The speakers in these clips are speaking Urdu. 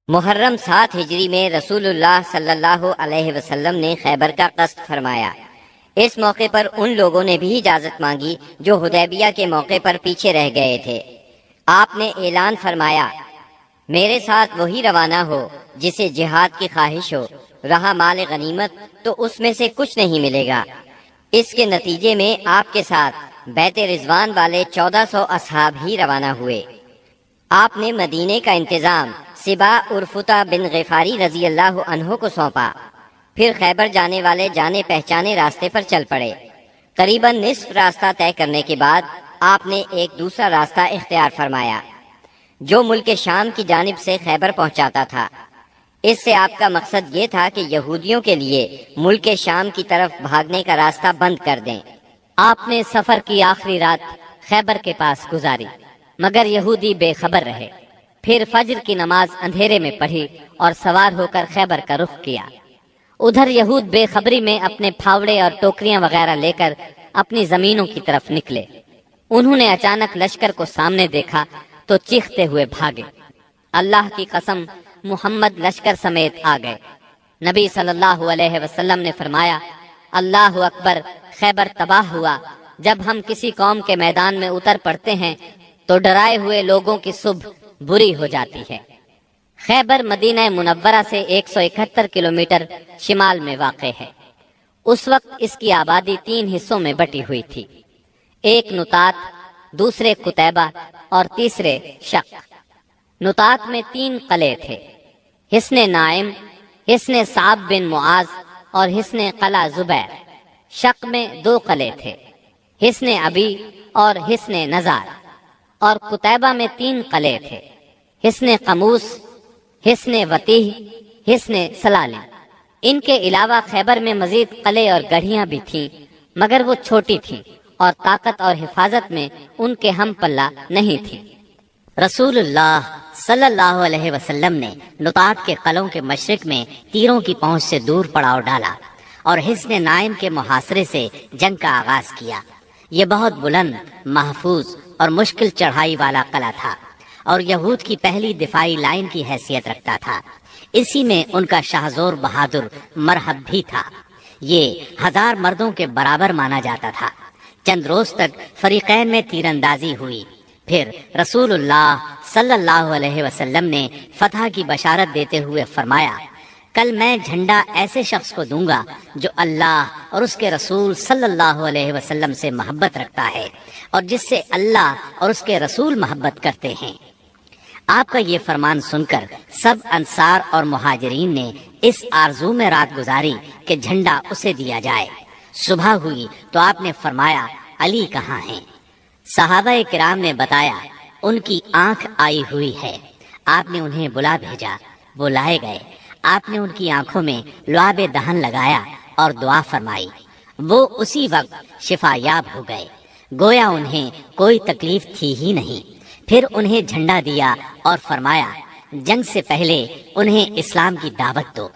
محرم 7 ہجری میں رسول اللہ صلی اللہ علیہ وسلم نے خیبر کا قصد فرمایا۔ اس موقع پر ان لوگوں نے بھی اجازت مانگی جو حدیبیہ کے موقع پر پیچھے رہ گئے تھے۔ آپ نے اعلان فرمایا، میرے ساتھ وہی روانہ ہو جسے جہاد کی خواہش ہو، رہا مال غنیمت تو اس میں سے کچھ نہیں ملے گا۔ اس کے نتیجے میں آپ کے ساتھ بیت رضوان والے 1400 اصحاب ہی روانہ ہوئے۔ آپ نے مدینے کا انتظام سبا عرفتہ بن غفاری رضی اللہ عنہ کو سونپا، پھر خیبر جانے والے جانے پہچانے راستے پر چل پڑے۔ قریباً نصف راستہ طے کرنے کے بعد آپ نے ایک دوسرا راستہ اختیار فرمایا جو ملک شام کی جانب سے خیبر پہنچاتا تھا۔ اس سے آپ کا مقصد یہ تھا کہ یہودیوں کے لیے ملک شام کی طرف بھاگنے کا راستہ بند کر دیں۔ آپ نے سفر کی آخری رات خیبر کے پاس گزاری، مگر یہودی بے خبر رہے۔ پھر فجر کی نماز اندھیرے میں پڑھی اور سوار ہو کر خیبر کا رخ کیا۔ ادھر یہود بے خبری میں اپنے پھاوڑے اور ٹوکریاں وغیرہ لے کر اپنی زمینوں کی طرف نکلے۔ انہوں نے اچانک لشکر کو سامنے دیکھا تو چیختے ہوئے بھاگے۔ اللہ کی قسم، محمد لشکر سمیت آ گئے۔ نبی صلی اللہ علیہ وسلم نے فرمایا، اللہ اکبر، خیبر تباہ ہوا۔ جب ہم کسی قوم کے میدان میں اتر پڑتے ہیں تو ڈرائے ہوئے لوگوں کی صبح بری ہو جاتی ہے۔ خیبر مدینہ منورہ سے 171 کلومیٹر شمال میں واقع ہے۔ اس وقت اس کی آبادی 3 حصوں میں بٹی ہوئی تھی، ایک نطات، دوسرے قتیبہ اور تیسرے شق۔ نطات میں 3 قلعے تھے، حصن نائم، حصن صعب بن معاذ اور حصن قلعہ زبیر۔ شق میں 2 قلعے تھے، حصن ابی اور حصن نزار۔ اور قتیبہ میں 3 قلعے تھے، حصن قموس، حصن وتیح، حصن سلالم۔ ان کے علاوہ خیبر میں مزید قلعے اور گڑھیاں بھی تھیں، مگر وہ چھوٹی تھیں اور طاقت اور حفاظت میں ان کے ہم پلہ نہیں تھی۔ رسول اللہ صلی اللہ علیہ وسلم نے نطات کے قلعوں کے مشرق میں تیروں کی پہنچ سے دور پڑاؤ ڈالا اور حصن نائم کے محاصرے سے جنگ کا آغاز کیا۔ یہ بہت بلند، محفوظ اور مشکل چڑھائی والا قلعہ تھا اور یہود کی پہلی دفاعی لائن کی حیثیت رکھتا تھا۔ اسی میں ان کا شاہزور بہادر مرحب بھی تھا۔ یہ 1000 مردوں کے برابر مانا جاتا تھا۔ چند روز تک فریقین میں تیر اندازی ہوئی، پھر رسول اللہ صلی اللہ علیہ وسلم نے فتح کی بشارت دیتے ہوئے فرمایا، کل میں جھنڈا ایسے شخص کو دوں گا جو اللہ اور اس کے رسول صلی اللہ علیہ وسلم سے محبت رکھتا ہے اور جس سے اللہ اور اس کے رسول محبت کرتے ہیں۔ آپ کا یہ فرمان سن کر سب انصار اور مہاجرین نے اس آرزو میں رات گزاری کہ جھنڈا اسے دیا جائے۔ صبح ہوئی تو آپ نے فرمایا، علی کہاں ہیں؟ صحابہ کرام نے بتایا، ان کی آنکھ آئی ہوئی ہے۔ آپ نے انہیں بلا بھیجا، وہ لائے گئے۔ آپ نے ان کی آنکھوں میں لعاب دہن لگایا اور دعا فرمائی۔ وہ اسی وقت شفا یاب ہو گئے، گویا انہیں کوئی تکلیف تھی ہی نہیں۔ پھر انہیں جھنڈا دیا اور فرمایا، جنگ سے پہلے انہیں اسلام کی دعوت دو۔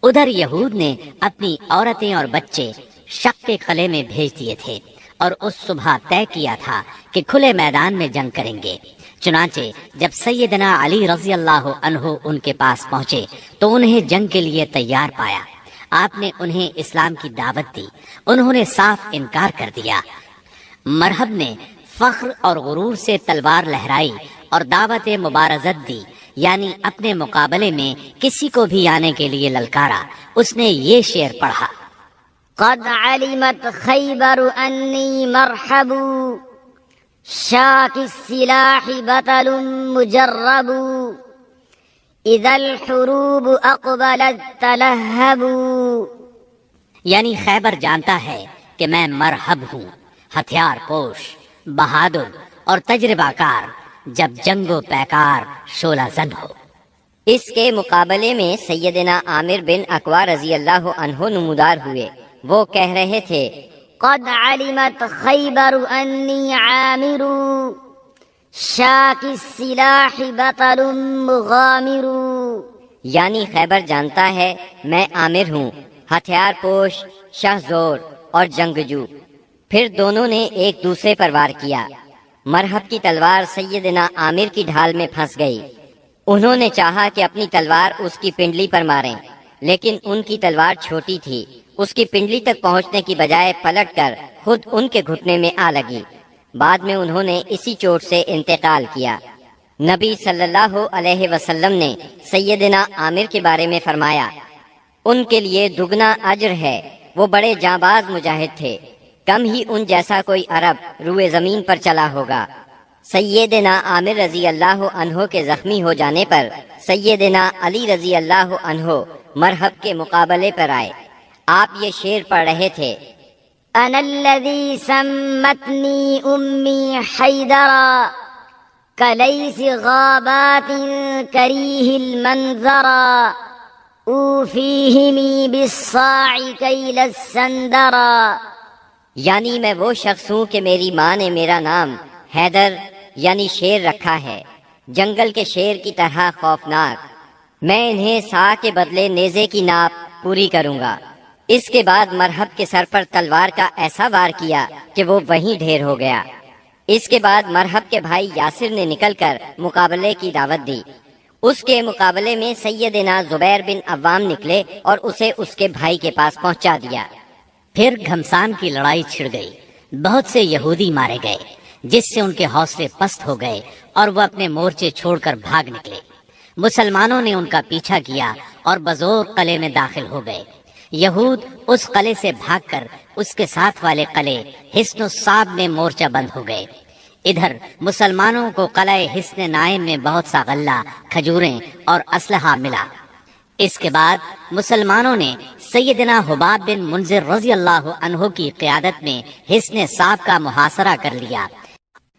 ادھر یہود نے اپنی عورتیں اور بچے شق کے قلعے میں بھیج دیے تھے اور اس صبح طے کیا تھا کہ کھلے میدان میں جنگ کریں گے۔ چنانچہ جب سیدنا علی رضی اللہ عنہ ان کے پاس پہنچے تو انہیں جنگ کے لیے تیار پایا۔ آپ نے انہیں اسلام کی دعوت دی، انہوں نے صاف انکار کر دیا۔ مرحب نے فخر اور غرور سے تلوار لہرائی اور دعوت مبارزت دی، یعنی اپنے مقابلے میں کسی کو بھی آنے کے لیے للکارا۔ اس نے یہ شعر پڑھا، قد علمت خیبر انی مرحب، شاک السلاح بطل مجرب، اذا الحروب اقبلت تلہب۔ یعنی خیبر جانتا ہے کہ میں مرحب ہوں، ہتھیار پوش، بہادر اور تجربہ کار، جب جنگ و پیکار شعلہ زن ہو۔ اس کے مقابلے میں سیدنا عامر بن اقوا رضی اللہ عنہ نمودار ہوئے۔ وہ کہہ رہے تھے، قد علمت خیبر انی عامر، شاک السلاح بطل مغامر۔ یعنی خیبر جانتا ہے میں عامر ہوں، ہتھیار پوش، شہزور اور جنگجو۔ پھر دونوں نے ایک دوسرے پر وار کیا۔ مرحب کی تلوار سیدنا عامر کی ڈھال میں پھنس گئی۔ انہوں نے چاہا کہ اپنی تلوار اس کی پنڈلی پر ماریں، لیکن ان کی تلوار چھوٹی تھی، اس کی پنڈلی تک پہنچنے کی بجائے پلٹ کر خود ان کے گھٹنے میں آ لگی۔ بعد میں انہوں نے اسی چوٹ سے انتقال کیا۔ نبی صلی اللہ علیہ وسلم نے سیدنا عامر کے بارے میں فرمایا، ان کے لیے دگنا اجر ہے، وہ بڑے جانباز مجاہد تھے، کم ہی ان جیسا کوئی عرب روئے زمین پر چلا ہوگا۔ سیدنا عامر رضی اللہ عنہ کے زخمی ہو جانے پر سیدنا علی رضی اللہ عنہ مرحب کے مقابلے پر آئے۔ آپ یہ شعر پڑھ رہے تھے، أنا الذي سمتني أمي حيدرا كليس غابات كريه المنظرا أوفيهم بالصاع كيل السندرا، یعنی میں وہ شخص ہوں کہ میری ماں نے میرا نام حیدر یعنی شیر رکھا ہے، جنگل کے شیر کی طرح خوفناک، میں انہیں سا کے بدلے نیزے کی ناپ پوری کروں گا۔ اس کے بعد مرحب کے سر پر تلوار کا ایسا وار کیا کہ وہ وہیں ڈھیر ہو گیا۔ اس کے بعد مرحب کے بھائی یاسر نے نکل کر مقابلے کی دعوت دی۔ اس کے مقابلے میں سیدنا زبیر بن عوام نکلے اور اسے اس کے بھائی کے پاس پہنچا دیا۔ پھر گھمسان کی لڑائی چھڑ گئی، بہت سے یہودی مارے گئے، جس سے ان کے حوصلے پست ہو گئے اور وہ اپنے مورچے چھوڑ کر بھاگ نکلے۔ مسلمانوں نے ان کا پیچھا کیا اور بزور قلعے میں داخل ہو گئے۔ یہود اس قلعے سے بھاگ کر اس کے ساتھ والے قلعے حصن الصاب میں مورچہ بند ہو گئے۔ ادھر مسلمانوں کو قلعہ حصن نائم میں بہت سا غلہ، کھجوریں اور اسلحہ ملا۔ اس کے بعد مسلمانوں نے سیدنا حباب بن منذر رضی اللہ عنہ کی قیادت میں حصن صاب کا محاصرہ کر لیا۔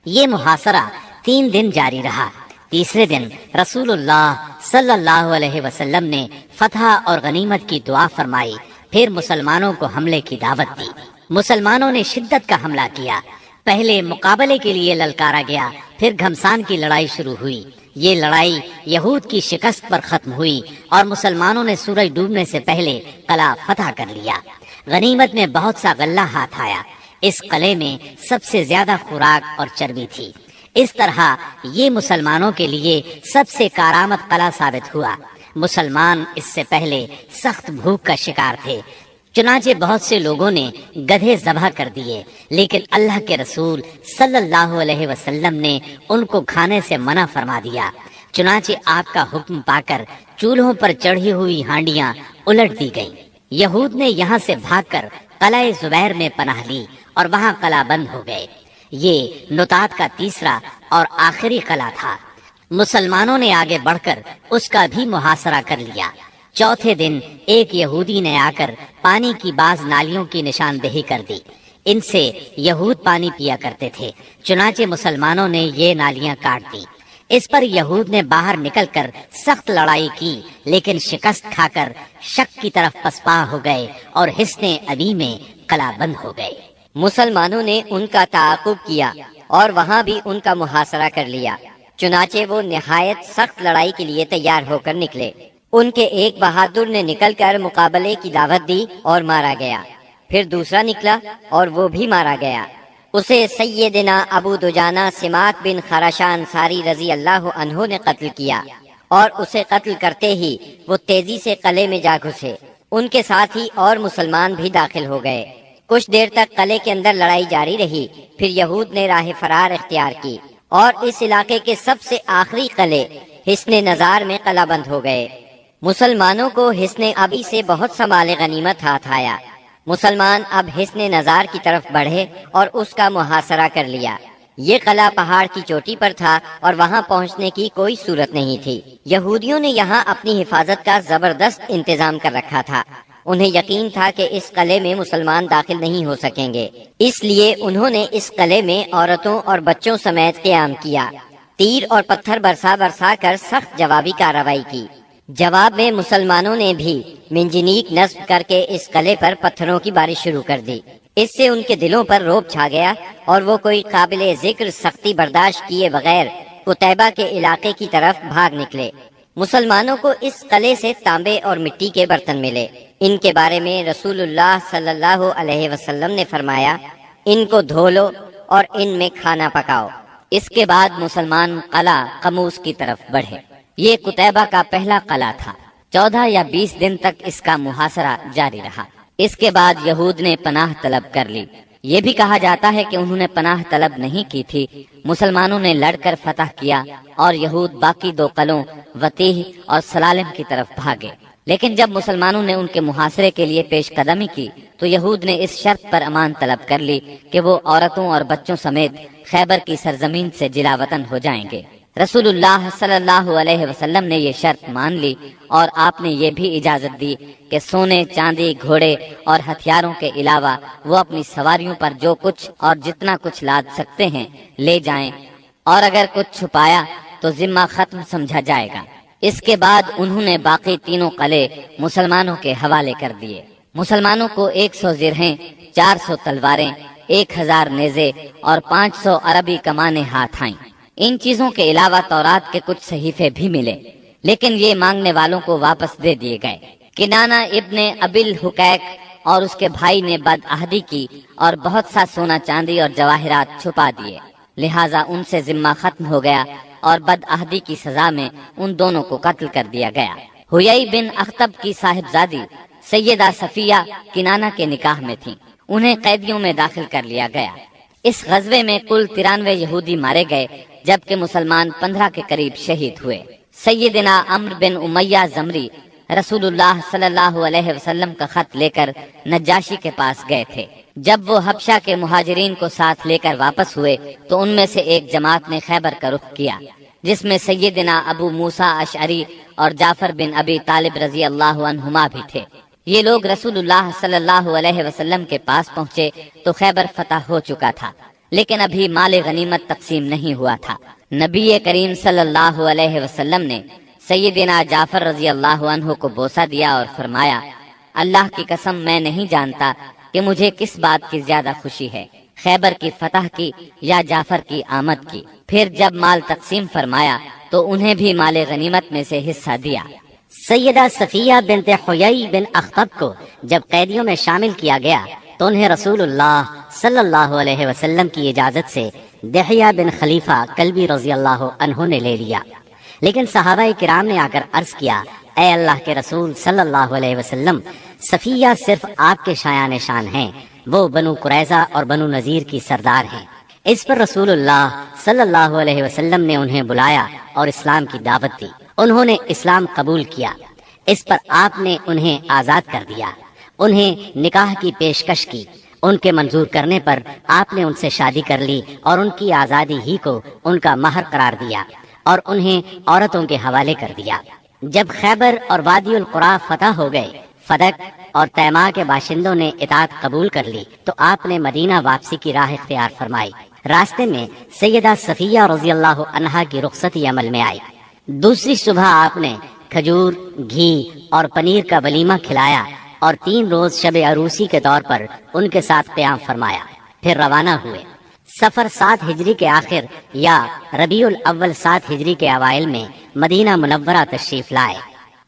یہ محاصرہ 3 دن جاری رہا۔ تیسرے دن رسول اللہ صلی اللہ علیہ وسلم نے فتح اور غنیمت کی دعا فرمائی، پھر مسلمانوں کو حملے کی دعوت دی۔ مسلمانوں نے شدت کا حملہ کیا۔ پہلے مقابلے کے لیے للکارا گیا، پھر گھمسان کی لڑائی شروع ہوئی۔ یہ لڑائی یہود کی شکست پر ختم ہوئی اور مسلمانوں نے سورج ڈوبنے سے پہلے قلعہ فتح کر لیا۔ غنیمت میں بہت سا غلہ ہاتھ آیا۔ اس قلعے میں سب سے زیادہ خوراک اور چربی تھی۔ اس طرح یہ مسلمانوں کے لیے سب سے کارآمد قلعہ ثابت ہوا۔ مسلمان اس سے پہلے سخت بھوک کا شکار تھے، چنانچہ بہت سے لوگوں نے گدھے ذبح کر دیے، لیکن اللہ کے رسول صلی اللہ علیہ وسلم نے ان کو کھانے سے منع فرما دیا۔ چنانچہ آپ کا حکم پا کر چولہوں پر چڑھی ہوئی ہانڈیاں الٹ دی گئیں۔ یہود نے یہاں سے بھاگ کر قلعہ زبیر میں پناہ لی اور وہاں قلعہ بند ہو گئے۔ یہ نطاط کا تیسرا اور آخری قلعہ تھا۔ مسلمانوں نے آگے بڑھ کر اس کا بھی محاصرہ کر لیا۔ چوتھے دن ایک یہودی نے آ کر پانی کی بعض نالیوں کی نشاندہی کر دی۔ ان سے یہود پانی پیا کرتے تھے، چنانچہ مسلمانوں نے یہ نالیاں کاٹ دی۔ اس پر یہود نے باہر نکل کر سخت لڑائی کی، لیکن شکست کھا کر شک کی طرف پسپا ہو گئے اور حصن ابی میں قلعہ بند ہو گئے۔ مسلمانوں نے ان کا تعاقب کیا اور وہاں بھی ان کا محاصرہ کر لیا، چنانچہ وہ نہایت سخت لڑائی کے لیے تیار ہو کر نکلے۔ ان کے ایک بہادر نے نکل کر مقابلے کی دعوت دی اور مارا گیا۔ پھر دوسرا نکلا اور وہ بھی مارا گیا۔ اسے سیدنا ابو دجانہ سماک بن خراشان انصاری رضی اللہ عنہ نے قتل کیا، اور اسے قتل کرتے ہی وہ تیزی سے قلعے میں جا گھسے۔ ان کے ساتھ ہی اور مسلمان بھی داخل ہو گئے۔ کچھ دیر تک قلعے کے اندر لڑائی جاری رہی، پھر یہود نے راہ فرار اختیار کی اور اس علاقے کے سب سے آخری قلعے حصن نزار میں قلعہ بند ہو گئے۔ مسلمانوں کو حصن ابی سے بہت سا مال غنیمت ہاتھ آیا۔ مسلمان اب حصن نزار کی طرف بڑھے اور اس کا محاصرہ کر لیا۔ یہ قلعہ پہاڑ کی چوٹی پر تھا اور وہاں پہنچنے کی کوئی صورت نہیں تھی۔ یہودیوں نے یہاں اپنی حفاظت کا زبردست انتظام کر رکھا تھا۔ انہیں یقین تھا کہ اس قلعے میں مسلمان داخل نہیں ہو سکیں گے، اس لیے انہوں نے اس قلعے میں عورتوں اور بچوں سمیت قیام کیا۔ تیر اور پتھر برسا کر سخت جوابی کارروائی کی۔ جواب میں مسلمانوں نے بھی منجنیق نصب کر کے اس قلعے پر پتھروں کی بارش شروع کر دی۔ اس سے ان کے دلوں پر رعب چھا گیا اور وہ کوئی قابل ذکر سختی برداشت کیے بغیر قتیبہ کے علاقے کی طرف بھاگ نکلے۔ مسلمانوں کو اس قلعے سے تانبے اور مٹی کے برتن ملے۔ ان کے بارے میں رسول اللہ صلی اللہ علیہ وسلم نے فرمایا، ان کو دھو لو اور ان میں کھانا پکاؤ۔ اس کے بعد مسلمان قلعہ قموس کی طرف بڑھے۔ یہ قتیبہ کا پہلا قلعہ تھا۔ 14 یا 20 دن تک اس کا محاصرہ جاری رہا۔ اس کے بعد یہود نے پناہ طلب کر لی۔ یہ بھی کہا جاتا ہے کہ انہوں نے پناہ طلب نہیں کی تھی، مسلمانوں نے لڑ کر فتح کیا اور یہود باقی 2 قلعوں وتیح اور سلالم کی طرف بھاگے۔ لیکن جب مسلمانوں نے ان کے محاصرے کے لیے پیش قدمی کی تو یہود نے اس شرط پر امان طلب کر لی کہ وہ عورتوں اور بچوں سمیت خیبر کی سرزمین سے جلا وطن ہو جائیں گے۔ رسول اللہ صلی اللہ علیہ وسلم نے یہ شرط مان لی اور آپ نے یہ بھی اجازت دی کہ سونے، چاندی، گھوڑے اور ہتھیاروں کے علاوہ وہ اپنی سواریوں پر جو کچھ اور جتنا کچھ لاد سکتے ہیں لے جائیں، اور اگر کچھ چھپایا تو ذمہ ختم سمجھا جائے گا۔ اس کے بعد انہوں نے باقی 3 قلعے مسلمانوں کے حوالے کر دیے۔ مسلمانوں کو 100 زرہیں، 400 تلواریں، 1000 نیزے اور 500 عربی کمانیں ہاتھ آئیں۔ ان چیزوں کے علاوہ تورات کے کچھ صحیفے بھی ملے، لیکن یہ مانگنے والوں کو واپس دے دیے گئے۔ کنانہ ابن ابل حقیق اور اس کے بھائی نے بدعہدی کی اور بہت سا سونا چاندی اور جواہرات چھپا دیے، لہٰذا ان سے ذمہ ختم ہو گیا اور بدعہدی کی سزا میں ان دونوں کو قتل کر دیا گیا۔ حیی بن اخطب کی صاحبزادی سیدہ صفیہ کنانہ کے نکاح میں تھیں، انہیں قیدیوں میں داخل کر لیا گیا۔ اس غزوے میں کل 93 یہودی مارے گئے، جبکہ مسلمان 15 کے قریب شہید ہوئے۔ سیدنا عمرو بن امیہ زمری رسول اللہ صلی اللہ علیہ وسلم کا خط لے کر نجاشی کے پاس گئے تھے۔ جب وہ حبشہ کے مہاجرین کو ساتھ لے کر واپس ہوئے تو ان میں سے ایک جماعت نے خیبر کا رخ کیا، جس میں سیدنا ابو موسیٰ اشعری اور جعفر بن ابی طالب رضی اللہ عنہما بھی تھے۔ یہ لوگ رسول اللہ صلی اللہ علیہ وسلم کے پاس پہنچے تو خیبر فتح ہو چکا تھا، لیکن ابھی مال غنیمت تقسیم نہیں ہوا تھا۔ نبی کریم صلی اللہ علیہ وسلم نے سیدنا جعفر رضی اللہ عنہ کو بوسہ دیا اور فرمایا، اللہ کی قسم میں نہیں جانتا کہ مجھے کس بات کی زیادہ خوشی ہے، خیبر کی فتح کی یا جعفر کی آمد کی۔ پھر جب مال تقسیم فرمایا تو انہیں بھی مال غنیمت میں سے حصہ دیا۔ سیدہ صفیہ بنت حیی بن اخطب کو جب قیدیوں میں شامل کیا گیا تو انہیں رسول اللہ صلی اللہ علیہ وسلم کی اجازت سے دحیہ بن خلیفہ کلبی رضی اللہ عنہ نے لے لیا، لیکن صحابہ کرام نے آ کر عرض کیا، اے اللہ کے رسول صلی اللہ علیہ وسلم، صفیہ صرف آپ کے شایان شان ہیں، وہ بنو قریظہ اور بنو نذیر کی سردار ہیں۔ اس پر رسول اللہ صلی اللہ علیہ وسلم نے انہیں بلایا اور اسلام کی دعوت دی۔ انہوں نے اسلام قبول کیا۔ اس پر آپ نے انہیں آزاد کر دیا، انہیں نکاح کی پیشکش کی۔ ان کے منظور کرنے پر آپ نے ان سے شادی کر لی اور ان کی آزادی ہی کو ان کا مہر قرار دیا اور انہیں عورتوں کے حوالے کر دیا۔ جب خیبر اور وادی القریٰ فتح ہو گئے، فدق اور تیماء کے باشندوں نے اطاعت قبول کر لی تو آپ نے مدینہ واپسی کی راہ اختیار فرمائی۔ راستے میں سیدہ صفیہ رضی اللہ عنہا کی رخصتی عمل میں آئی۔ دوسری صبح آپ نے کھجور، گھی اور پنیر کا ولیمہ کھلایا اور 3 روز شب عروسی کے طور پر ان کے ساتھ قیام فرمایا، پھر روانہ ہوئے۔ سفر 7 ہجری کے آخر یا ربیع الاول 7 ہجری کے اوائل میں مدینہ منورہ تشریف لائے۔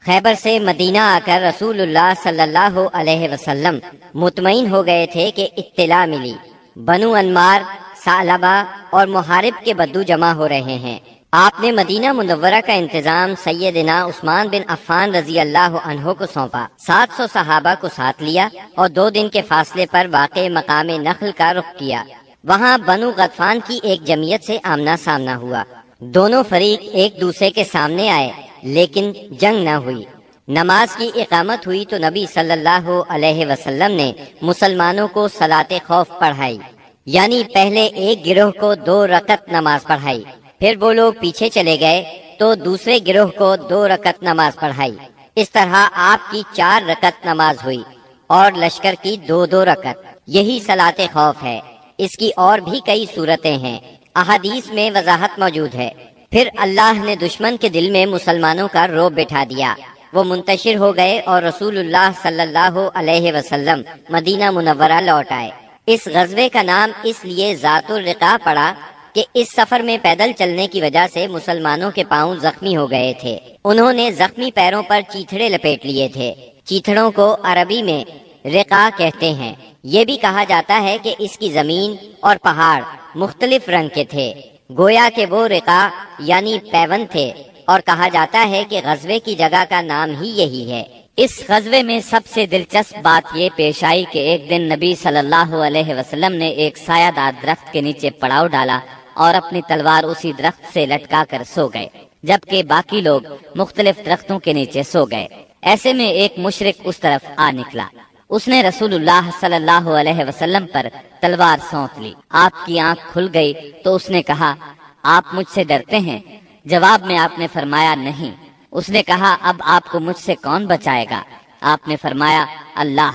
خیبر سے مدینہ آ کر رسول اللہ صلی اللہ علیہ وسلم مطمئن ہو گئے تھے کہ اطلاع ملی، بنو انمار، ثعلبہ اور محارب کے بدو جمع ہو رہے ہیں۔ آپ نے مدینہ منورہ کا انتظام سیدنا عثمان بن عفان رضی اللہ عنہ کو سونپا، 700 صحابہ کو ساتھ لیا اور 2 دن کے فاصلے پر واقع مقام نخل کا رخ کیا۔ وہاں بنو غطفان کی ایک جمعیت سے آمنا سامنا ہوا۔ دونوں فریق ایک دوسرے کے سامنے آئے لیکن جنگ نہ ہوئی۔ نماز کی اقامت ہوئی تو نبی صلی اللہ علیہ وسلم نے مسلمانوں کو صلاۃ خوف پڑھائی، یعنی پہلے ایک گروہ کو 2 رکعت نماز پڑھائی، پھر وہ لوگ پیچھے چلے گئے تو دوسرے گروہ کو 2 رکعت نماز پڑھائی۔ اس طرح آپ کی 4 رکعت نماز ہوئی اور لشکر کی 2 رکعت۔ یہی صلاۃ خوف ہے۔ اس کی اور بھی کئی صورتیں ہیں، احادیث میں وضاحت موجود ہے۔ پھر اللہ نے دشمن کے دل میں مسلمانوں کا رعب بٹھا دیا، وہ منتشر ہو گئے اور رسول اللہ صلی اللہ علیہ وسلم مدینہ منورہ لوٹ آئے۔ اس غزوے کا نام اس لیے ذات الرقاع پڑا کہ اس سفر میں پیدل چلنے کی وجہ سے مسلمانوں کے پاؤں زخمی ہو گئے تھے۔ انہوں نے زخمی پیروں پر چیتھڑے لپیٹ لیے تھے۔ چیتھڑوں کو عربی میں رقاع کہتے ہیں۔ یہ بھی کہا جاتا ہے کہ اس کی زمین اور پہاڑ مختلف رنگ کے تھے، گویا کہ وہ رقاع یعنی پیون تھے اور کہا جاتا ہے کہ غزوے کی جگہ کا نام ہی یہی ہے۔ اس غزوے میں سب سے دلچسپ بات یہ پیش آئی کہ ایک دن نبی صلی اللہ علیہ وسلم نے ایک سایہ دار درخت کے نیچے پڑاؤ ڈالا اور اپنی تلوار اسی درخت سے لٹکا کر سو گئے، جبکہ باقی لوگ مختلف درختوں کے نیچے سو گئے۔ ایسے میں ایک مشرک اس طرف آ نکلا، اس نے رسول اللہ صلی اللہ علیہ وسلم پر تلوار سونت لی۔ آپ کی آنکھ کھل گئی تو اس نے کہا، آپ مجھ سے ڈرتے ہیں؟ جواب میں آپ نے فرمایا نہیں۔ اس نے کہا، اب آپ کو مجھ سے کون بچائے گا؟ آپ نے فرمایا، اللہ۔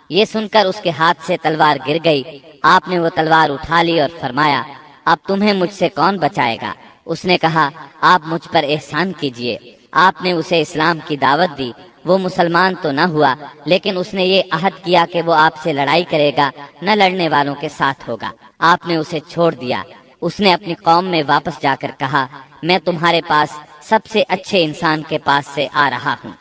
یہ سن کر اس کے ہاتھ سے تلوار گر گئی۔ آپ نے وہ تلوار اٹھا لی اور فرمایا، اب تمہیں مجھ سے کون بچائے گا؟ اس نے کہا، آپ مجھ پر احسان کیجئے۔ آپ نے اسے اسلام کی دعوت دی۔ وہ مسلمان تو نہ ہوا، لیکن اس نے یہ عہد کیا کہ وہ آپ سے لڑائی کرے گا، نہ لڑنے والوں کے ساتھ ہوگا۔ آپ نے اسے چھوڑ دیا۔ اس نے اپنی قوم میں واپس جا کر کہا، میں تمہارے پاس سب سے اچھے انسان کے پاس سے آ رہا ہوں۔